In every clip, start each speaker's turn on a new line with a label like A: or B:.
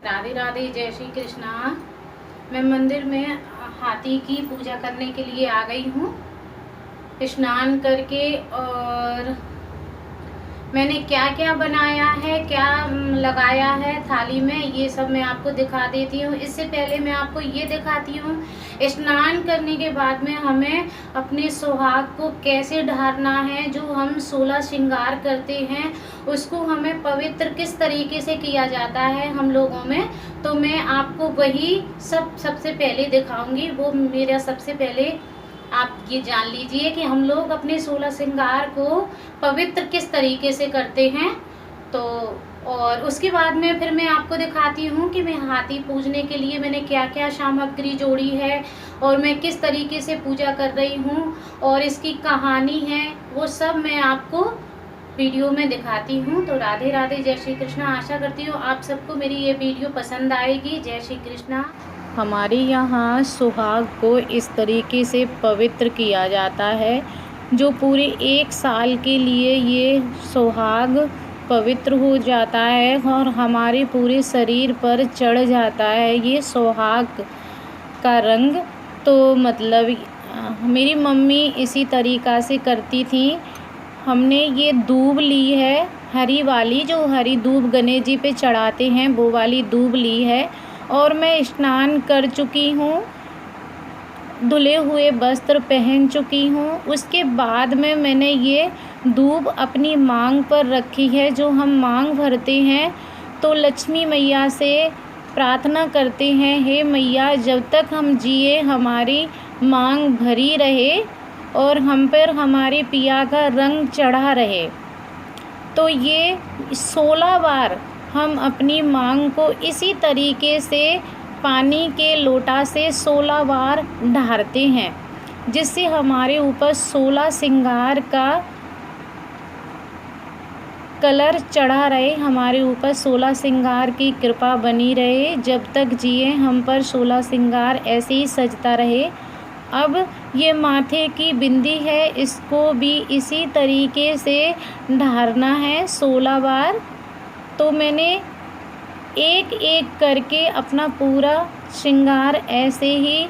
A: राधे राधे, जय श्री कृष्णा। मैं मंदिर में हाथी की पूजा करने के लिए आ गई हूँ स्नान करके। और मैंने क्या क्या बनाया है, क्या लगाया है थाली में, ये सब मैं आपको दिखा देती हूँ। इससे पहले मैं आपको ये दिखाती हूँ स्नान करने के बाद में हमें अपने सुहाग को कैसे ढारना है। जो हम 16 श्रृंगार करते हैं उसको हमें पवित्र किस तरीके से किया जाता है हम लोगों में, तो मैं आपको वही सबसे पहले दिखाऊंगी। वो मेरा सबसे पहले आप ये जान लीजिए कि हम लोग अपने 16 श्रृंगार को पवित्र किस तरीके से करते हैं। तो और उसके बाद में फिर मैं आपको दिखाती हूँ कि मैं हाथी पूजने के लिए मैंने क्या क्या सामग्री जोड़ी है और मैं किस तरीके से पूजा कर रही हूँ और इसकी कहानी है, वो सब मैं आपको वीडियो में दिखाती हूँ। तो राधे राधे, जय श्री कृष्णा। आशा करती हूँ आप सबको मेरी ये वीडियो पसंद आएगी। जय श्री कृष्णा। हमारे यहाँ सुहाग को इस तरीके से पवित्र किया जाता है, जो पूरे 1 साल के लिए ये सुहाग पवित्र हो जाता है और हमारे पूरे शरीर पर चढ़ जाता है ये सुहाग का रंग। तो मतलब मेरी मम्मी इसी तरीक़ा से करती थी। हमने ये दूब ली है, हरी वाली, जो हरी दूब गणेश जी पे चढ़ाते हैं, वो वाली दूब ली है। और मैं स्नान कर चुकी हूँ, धुले हुए वस्त्र पहन चुकी हूँ। उसके बाद में मैंने ये दूब अपनी मांग पर रखी है। जो हम मांग भरते हैं तो लक्ष्मी मैया से प्रार्थना करते हैं, हे मैया जब तक हम जिए हमारी मांग भरी रहे और हम पर हमारे पिया का रंग चढ़ा रहे। तो ये 16 बार हम अपनी मांग को इसी तरीके से पानी के लोटा से 16 बार ढारते हैं, जिससे हमारे ऊपर 16 श्रृंगार का कलर चढ़ा रहे, हमारे ऊपर 16 श्रृंगार की कृपा बनी रहे। जब तक जिए हम पर 16 श्रृंगार ऐसे ही सजता रहे। अब ये माथे की बिंदी है, इसको भी इसी तरीके से ढारना है 16 बार। तो मैंने एक एक करके अपना पूरा श्रृंगार ऐसे ही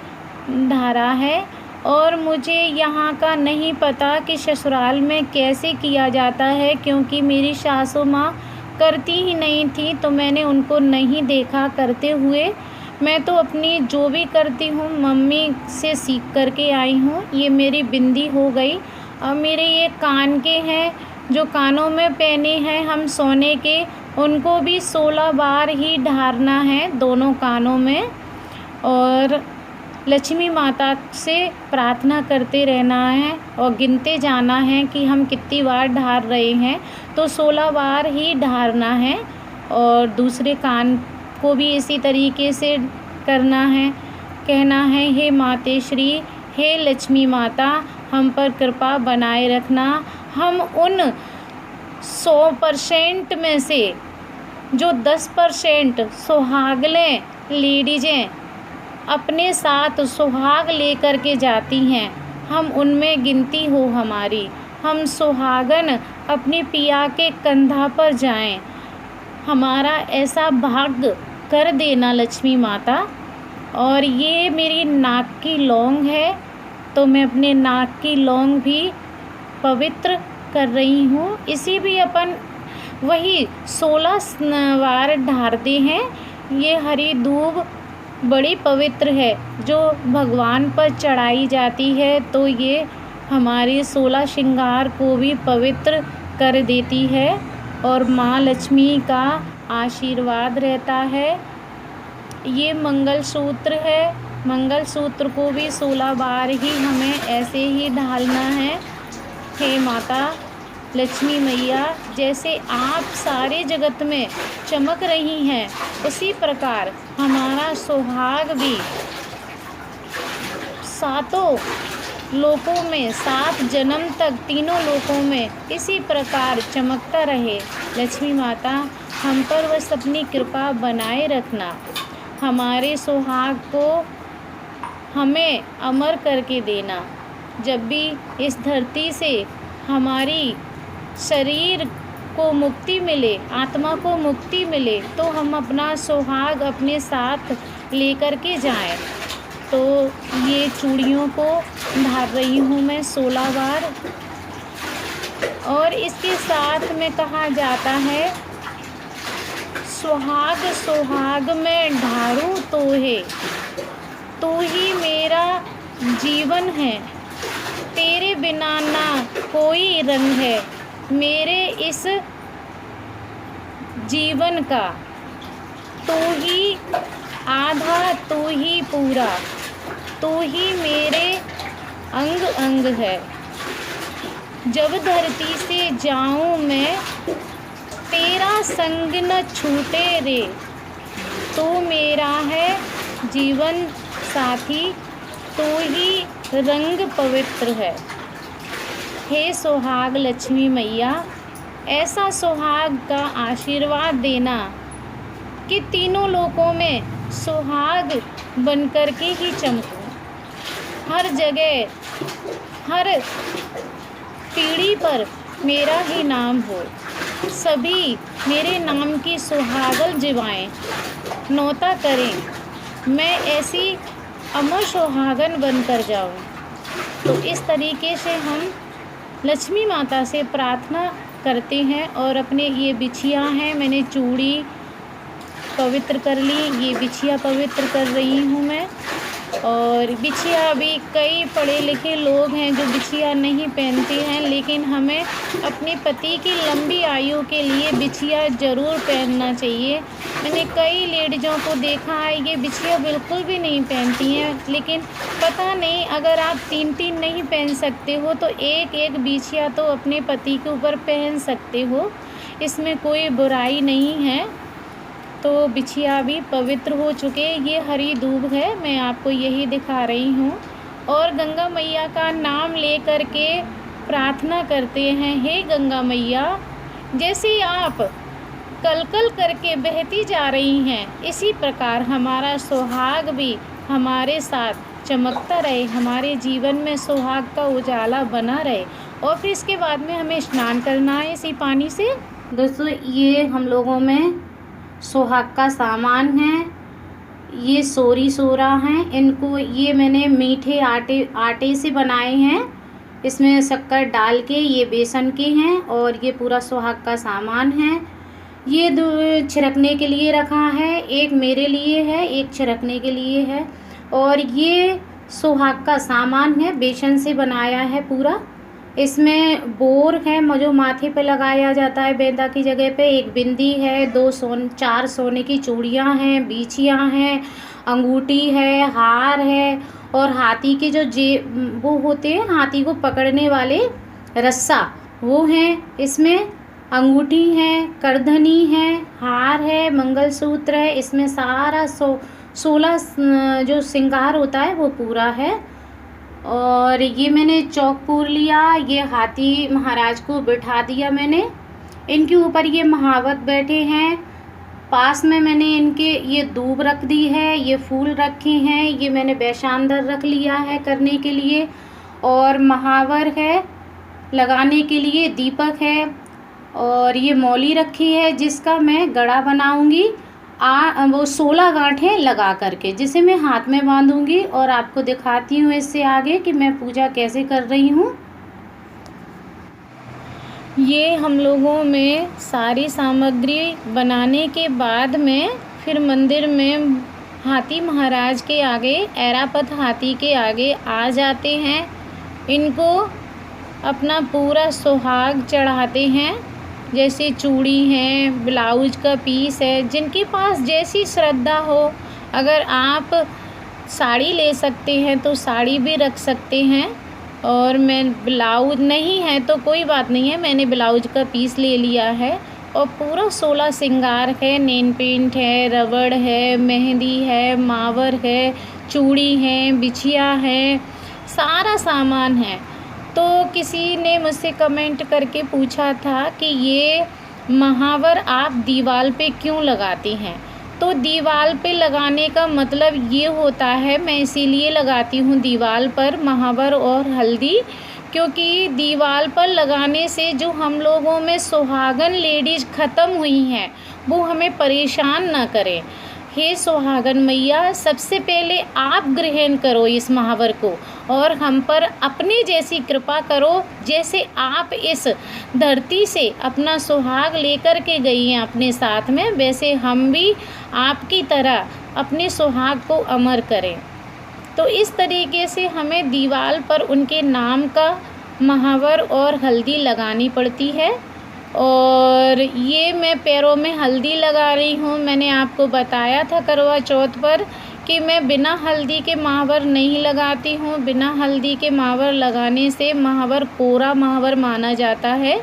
A: ढारा है। और मुझे यहाँ का नहीं पता कि ससुराल में कैसे किया जाता है, क्योंकि मेरी सासू माँ करती ही नहीं थी, तो मैंने उनको नहीं देखा करते हुए। मैं तो अपनी जो भी करती हूँ मम्मी से सीख करके आई हूँ। ये मेरी बिंदी हो गई। और मेरे ये कान के हैं, जो कानों में पहने हैं हम सोने के, उनको भी 16 बार ही ढारना है दोनों कानों में। और लक्ष्मी माता से प्रार्थना करते रहना है और गिनते जाना है कि हम कितनी बार ढार रहे हैं। तो 16 बार ही ढारना है। और दूसरे कान को भी इसी तरीके से करना है, कहना है, हे मातेश्री, हे लक्ष्मी माता, हम पर कृपा बनाए रखना। हम उन 100% में से जो 10% सुहागलें लेडीजें अपने साथ सुहाग लेकर के जाती हैं, हम उनमें गिनती हो हमारी। हम सुहागन अपने पिया के कंधा पर जाएं, हमारा ऐसा भाग्य कर देना लक्ष्मी माता। और ये मेरी नाक की लौंग है, तो मैं अपने नाक की लौंग भी पवित्र कर रही हूँ। इसी भी अपन वही 16 बार ढारते हैं। ये हरी दूब बड़ी पवित्र है, जो भगवान पर चढ़ाई जाती है, तो ये हमारे 16 श्रृंगार को भी पवित्र कर देती है और माँ लक्ष्मी का आशीर्वाद रहता है। ये मंगलसूत्र है, मंगलसूत्र को भी 16 बार ही हमें ऐसे ही ढालना है। हे माता लक्ष्मी मैया, जैसे आप सारे जगत में चमक रही हैं, उसी प्रकार हमारा सुहाग भी 7 लोकों में, 7 जन्म तक तीनों लोकों में इसी प्रकार चमकता रहे। लक्ष्मी माता हम पर बस अपनी कृपा बनाए रखना, हमारे सुहाग को हमें अमर करके देना। जब भी इस धरती से हमारी शरीर को मुक्ति मिले, आत्मा को मुक्ति मिले, तो हम अपना सुहाग अपने साथ लेकर के जाएं। तो ये चूड़ियों को धार रही हूँ मैं 16 बार। और इसके साथ में कहा जाता है, सुहाग सुहाग में ढारूं तोहे, तू ही मेरा जीवन है, तेरे बिना ना कोई रंग है मेरे इस जीवन का, तू ही आधा तू ही पूरा, तू ही मेरे अंग अंग है। जब धरती से जाऊं मैं, तेरा संग न छूटे रे, तू मेरा है जीवन साथी, तू ही रंग पवित्र है। हे सुहाग लक्ष्मी मैया, ऐसा सुहाग का आशीर्वाद देना कि तीनों लोकों में सुहाग बनकर के ही चमकूं, हर जगह हर पीढ़ी पर मेरा ही नाम हो, सभी मेरे नाम की सुहागल जिवाएं, नौता करें, मैं ऐसी अमर सुहागन बनकर जाऊं। तो इस तरीके से हम लक्ष्मी माता से प्रार्थना करते हैं। और अपने ये बिछिया हैं, मैंने चूड़ी पवित्र कर ली, ये बिछिया पवित्र कर रही हूँ मैं। और बिछिया भी कई पढ़े लिखे लोग हैं जो बिछिया नहीं पहनते हैं, लेकिन हमें अपने पति की लंबी आयु के लिए बिछिया ज़रूर पहनना चाहिए। मैंने कई लेडीज़ों को देखा है ये बिछिया बिल्कुल भी नहीं पहनती हैं, लेकिन पता नहीं, अगर आप 3-3 नहीं पहन सकते हो तो एक एक बिछिया तो अपने पति के ऊपर पहन सकते हो, इसमें कोई बुराई नहीं है। तो बिछिया भी पवित्र हो चुके। ये हरी दूब है, मैं आपको यही दिखा रही हूँ। और गंगा मैया का नाम ले कर के प्रार्थना करते हैं, हे गंगा मैया, जैसे आप कलकल करके बहती जा रही हैं, इसी प्रकार हमारा सुहाग भी हमारे साथ चमकता रहे, हमारे जीवन में सुहाग का उजाला बना रहे। और फिर इसके बाद में हमें स्नान करना है इसी पानी से। दोस्तों, ये हम लोगों में सुहाग का सामान है, ये सोरी सोरा हैं, इनको ये मैंने मीठे आटे से बनाए हैं, इसमें शक्कर डाल के, ये बेसन के हैं। और ये पूरा सुहाग का सामान है। ये दो छिड़कने के लिए रखा है, एक मेरे लिए है, एक छिड़कने के लिए है। और ये सुहाग का सामान है, बेसन से बनाया है पूरा। इसमें बोर है जो माथे पे लगाया जाता है बेंदा की जगह पे, एक बिंदी है, 4 सोने की चूड़ियाँ हैं, बिछियाँ हैं, अंगूठी है, हार है। और हाथी के जो वो होते हैं, हाथी को पकड़ने वाले रस्सा, वो हैं। इसमें अंगूठी है, करधनी है, हार है, मंगलसूत्र है। इसमें सारा 16 जो श्रृंगार होता है वो पूरा है। और ये मैंने चौकपुर लिया, ये हाथी महाराज को बिठा दिया मैंने, इनके ऊपर ये महावत बैठे हैं। पास में मैंने इनके ये दूब रख दी है, ये फूल रखे हैं, ये मैंने बैशांदर रख लिया है करने के लिए। और महावर है लगाने के लिए, दीपक है। और ये मौली रखी है जिसका मैं गड़ा बनाऊंगी, वो 16 गांठें लगा करके, जिसे मैं हाथ में बांधूंगी। और आपको दिखाती हूँ इससे आगे कि मैं पूजा कैसे कर रही हूँ। ये हम लोगों में सारी सामग्री बनाने के बाद में फिर मंदिर में हाथी महाराज के आगे, ऐरापत हाथी के आगे आ जाते हैं। इनको अपना पूरा सुहाग चढ़ाते हैं, जैसे चूड़ी हैं, ब्लाउज का पीस है, जिनके पास जैसी श्रद्धा हो। अगर आप साड़ी ले सकते हैं तो साड़ी भी रख सकते हैं। और मैं ब्लाउज नहीं है तो कोई बात नहीं है, मैंने ब्लाउज का पीस ले लिया है। और पूरा 16 श्रृंगार है, नेल पेंट है, रबड़ है, मेहंदी है, मावर है, चूड़ी है, बिछिया है, सारा सामान है। तो किसी ने मुझसे कमेंट करके पूछा था कि ये महावर आप दीवार पे क्यों लगाती हैं। तो दीवार पे लगाने का मतलब ये होता है, मैं इसीलिए लगाती हूँ दीवार पर महावर और हल्दी, क्योंकि दीवार पर लगाने से जो हम लोगों में सुहागन लेडीज़ ख़त्म हुई हैं वो हमें परेशान ना करें। हे सुहागन मैया, सबसे पहले आप ग्रहण करो इस महावर को और हम पर अपनी जैसी कृपा करो, जैसे आप इस धरती से अपना सुहाग लेकर के गई हैं अपने साथ में, वैसे हम भी आपकी तरह अपने सुहाग को अमर करें। तो इस तरीके से हमें दीवार पर उनके नाम का महावर और हल्दी लगानी पड़ती है। और ये मैं पैरों में हल्दी लगा रही हूँ। मैंने आपको बताया था करवा चौथ पर कि मैं बिना हल्दी के महावर नहीं लगाती हूँ। बिना हल्दी के महावर लगाने से महावर कोरा महावर माना जाता है।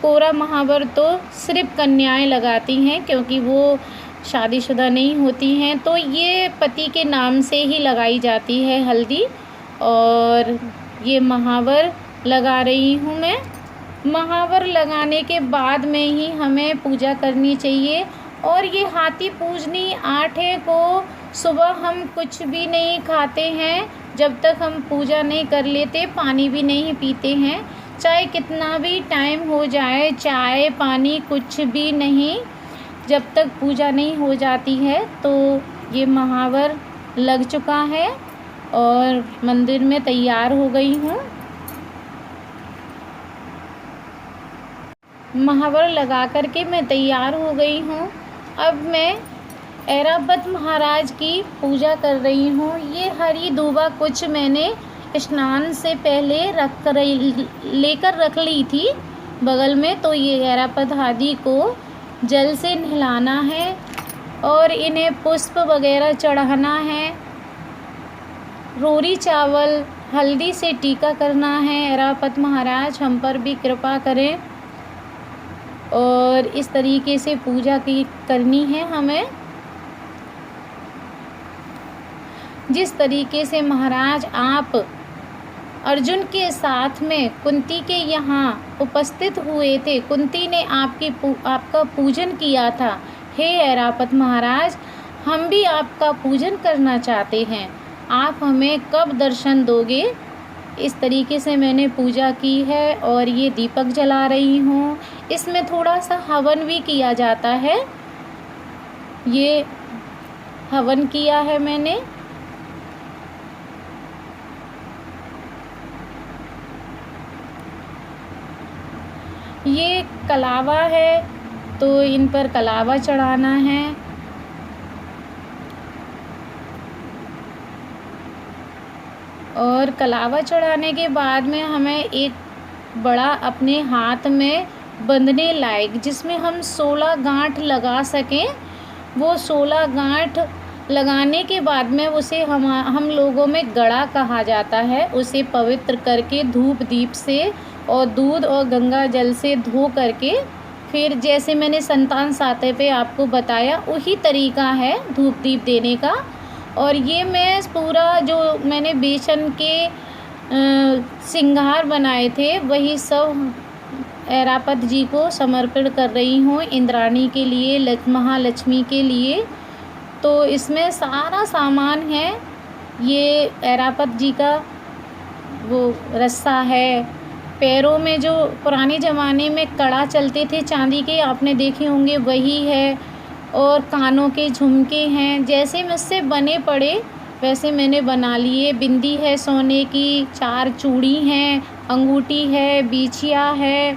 A: कोरा महावर तो सिर्फ कन्याएं लगाती हैं, क्योंकि वो शादीशुदा नहीं होती हैं। तो ये पति के नाम से ही लगाई जाती है हल्दी। और ये महावर लगा रही हूँ मैं। महावर लगाने के बाद में ही हमें पूजा करनी चाहिए। और ये हाथी पूजनी 8 को सुबह हम कुछ भी नहीं खाते हैं जब तक हम पूजा नहीं कर लेते, पानी भी नहीं पीते हैं। चाहे कितना भी टाइम हो जाए, चाय पानी कुछ भी नहीं, जब तक पूजा नहीं हो जाती है। तो ये महावर लग चुका है और मंदिर में तैयार हो गई हूँ। महावर लगा कर के मैं तैयार हो गई हूँ। अब मैं ऐरावत महाराज की पूजा कर रही हूँ। ये हरी दूबा कुछ मैंने स्नान से पहले लेकर रख ली थी बगल में। तो ये ऐरावत आदि को जल से नहलाना है और इन्हें पुष्प वगैरह चढ़ाना है। रोरी चावल हल्दी से टीका करना है। ऐरावत महाराज हम पर भी कृपा करें। और इस तरीके से पूजा की करनी है हमें। जिस तरीके से महाराज आप अर्जुन के साथ में कुंती के यहाँ उपस्थित हुए थे, कुंती ने आपका पूजन किया था। हे ऐरावत महाराज, हम भी आपका पूजन करना चाहते हैं, आप हमें कब दर्शन दोगे? इस तरीके से मैंने पूजा की है। और ये दीपक जला रही हूँ। इसमें थोड़ा सा हवन भी किया जाता है। ये हवन किया है मैंने। ये कलावा है, तो इन पर कलावा चढ़ाना है। और कलावा चढ़ाने के बाद में हमें एक बड़ा अपने हाथ में बंधने लायक, जिसमें हम 16 गांठ लगा सकें, वो 16 गांठ लगाने के बाद में उसे हम लोगों में गड़ा कहा जाता है। उसे पवित्र करके धूप दीप से और दूध और गंगा जल से धो करके, फिर जैसे मैंने संतान सातवें पे आपको बताया वही तरीका है धूप दीप देने का। और ये मैं पूरा जो मैंने बेसन के सिंगार बनाए थे वही सब ऐरावत जी को समर्पित कर रही हूँ, इंद्राणी के लिए, महालक्ष्मी के लिए। तो इसमें सारा सामान है। ये ऐरावत जी का वो रस्सा है। पैरों में जो पुराने ज़माने में कड़ा चलते थे चांदी के, आपने देखे होंगे, वही है। और कानों के झुमके हैं, जैसे मुझसे बने पड़े वैसे मैंने बना लिए। बिंदी है सोने की, 4 चूड़ी हैं, अंगूठी है, बिछिया है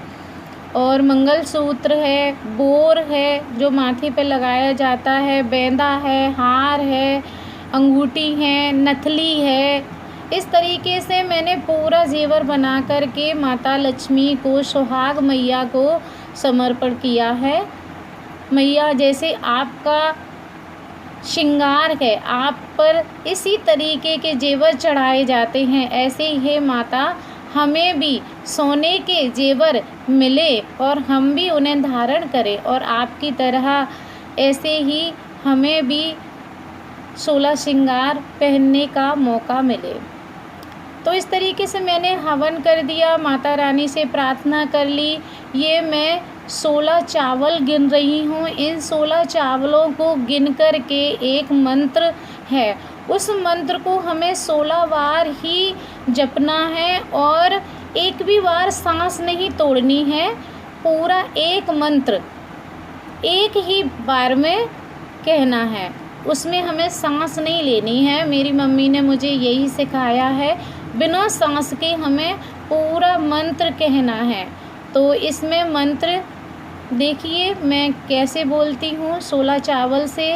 A: और मंगलसूत्र है, बोर है जो माथे पे लगाया जाता है, बेंदा है, हार है, अंगूठी है, नथली है। इस तरीके से मैंने पूरा जेवर बना कर के माता लक्ष्मी को, सुहाग मैया को समर्पण किया है। मैया, जैसे आपका श्रृंगार है, आप पर इसी तरीके के जेवर चढ़ाए जाते हैं, ऐसे ही है माता, हमें भी सोने के जेवर मिले और हम भी उन्हें धारण करें और आपकी तरह ऐसे ही हमें भी 16 श्रृंगार पहनने का मौका मिले। तो इस तरीके से मैंने हवन कर दिया, माता रानी से प्रार्थना कर ली। ये मैं 16 चावल गिन रही हूँ। इन 16 चावलों को गिन कर के एक मंत्र है, उस मंत्र को हमें 16 बार ही जपना है। और एक भी बार सांस नहीं तोड़नी है, पूरा एक मंत्र एक ही बार में कहना है, उसमें हमें सांस नहीं लेनी है। मेरी मम्मी ने मुझे यही सिखाया है, बिना सांस के हमें पूरा मंत्र कहना है। तो इसमें मंत्र देखिए मैं कैसे बोलती हूँ। 16 चावल से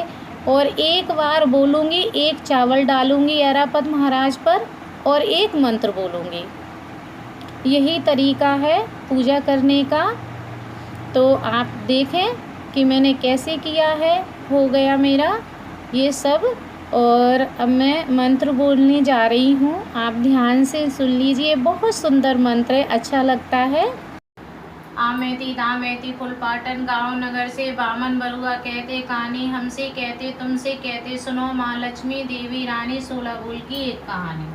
A: और एक बार बोलूँगी, एक चावल डालूँगी ऐरापत महाराज पर और एक मंत्र बोलूँगी। यही तरीका है पूजा करने का। तो आप देखें कि मैंने कैसे किया है। हो गया मेरा ये सब और अब मैं मंत्र बोलने जा रही हूँ। आप ध्यान से सुन लीजिए, बहुत सुंदर मंत्र है, अच्छा लगता है। आमेती दामेती फुलपाटन गाँव नगर से बामन बरुआ कहते कहानी हमसे कहते तुमसे कहते सुनो माँ लक्ष्मी देवी रानी सोलाबुल की एक कहानी।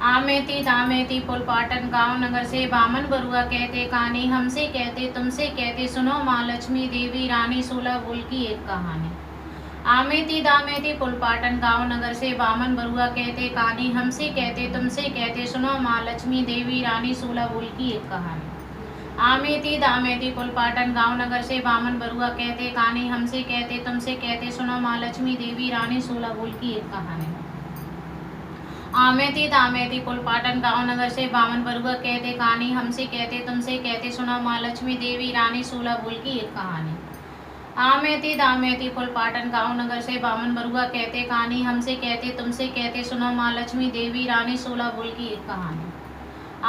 A: आमेती दामेती फुलपाटन गाँव नगर से बामन बरुआ कहते कहानी हमसे कहते तुमसे कहते सुनो माँ लक्ष्मी देवी रानी सोलाबुल की एक कहानी। आमेती दामेती फुलपाटन गाँव नगर से बामन बरुआ कहते कहानी हमसे कहते तुमसे कहते सुनो माँ लक्ष्मी देवी रानी सोलाबुल की एक कहानी। आमेती दामेती फुलपाटन गाँव नगर से बामन बरुआ कहते कहानी हमसे कहते तुमसे कहते सुनो माँ लक्ष्मी देवी रानी सोलाबुल की एक कहानी। आमेती दामेती फुलपाटन गाँव नगर से बामन बरुआ कहते कहानी हमसे कहते तुमसे कहते सुनो माँ लक्ष्मी देवी रानी सोलाबुल की एक कहानी। आमेती दामेती फुलपाटन गाँव नगर से बामन बरुआ कहते कहानी हमसे कहते तुमसे कहते सुनो माँ लक्ष्मी देवी रानी सोलाबुल की एक कहानी।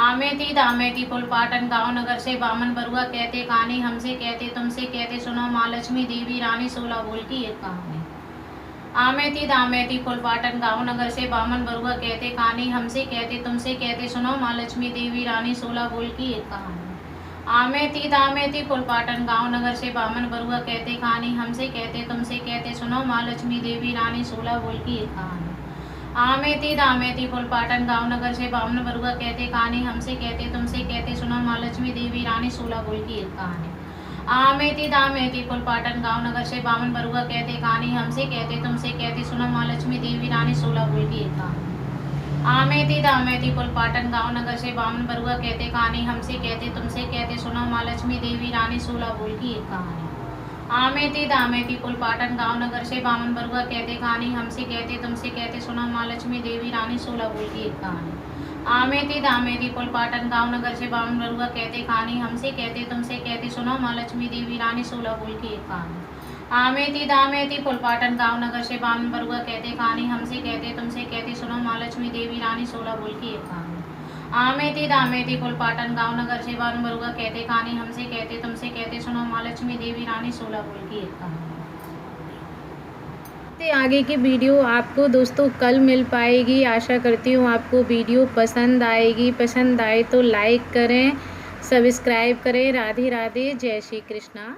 A: आमेती दामेती फुलपाटन गाँव नगर से बामन बरुआ कहते कहानी हमसे कहते तुमसे कहते सुनो माँ लक्ष्मी देवी रानी सोलाबुल की एक कहानी। आमेती दामेती फुलपाटन गाँव नगर से बामन बरुआ कहते कहानी हमसे कहते तुमसे कहते सुनो माँ लक्ष्मी देवी रानी सोलाबुल की एक कहानी। आमेती दामेती फुलपाटन गाँव नगर से बामन बरुआ कहते कहानी हमसे कहते तुमसे कहते सुनो माँ लक्ष्मी देवी रानी सोलाबुल की एक कहानी। आमेती दामेती फुलपाटन गाँव नगर से बामन बरुआ कहते कहानी हमसे कहते तुमसे कहते सुनो माँ लक्ष्मी देवी रानी सोलाबुल की एक कहानी। आमेती दामेती फुलपाटन गाँव नगर से बामन बरुआ कहते कहानी हमसे कहते तुमसे कहते सुनो माँ लक्ष्मी देवी रानी सोलाबुल की एक कहानी। आमेती दामेती फुलपाटन गाँव नगर से बामन बरुआ कहते कहानी हमसे कहते तुमसे कहते सुनो माँ लक्ष्मी देवी रानी सोलाबुल की एक कहानी। आमेती दामेती फुलपाटन गाँव नगर से बामन बरुआ कहते कहानी हमसे कहते तुमसे कहते सुनो माँ लक्ष्मी देवी रानी सोलाबुल की एक कहानी। आमेती दामेती फुलपाटन गाँव नगर से बामन बरुआ कहते कहानी हमसे कहते तुमसे कहते सुनो माँ लक्ष्मी देवी रानी सोलाबुल की एक कहानी। आमेती दामेती फुलपाटन गाँव नगर से बामन बरुआ कहते कहानी हमसे कहते तुमसे कहते सुनो माँ लक्ष्मी देवी रानी सोलाबुल की एक कहानी। आमेती दामेती फुलपाटन गाँव नगर से बामन बरुआ कहते कहानी हमसे कहते तुमसे कहते सुनो माँ लक्ष्मी देवी रानी सोलाबुल की एक कहानी। आगे की वीडियो आपको दोस्तों कल मिल पाएगी। आशा करती हूँ आपको वीडियो पसंद आएगी। पसंद आए तो लाइक करें, सब्सक्राइब करें। राधे राधे, जय श्री कृष्णा।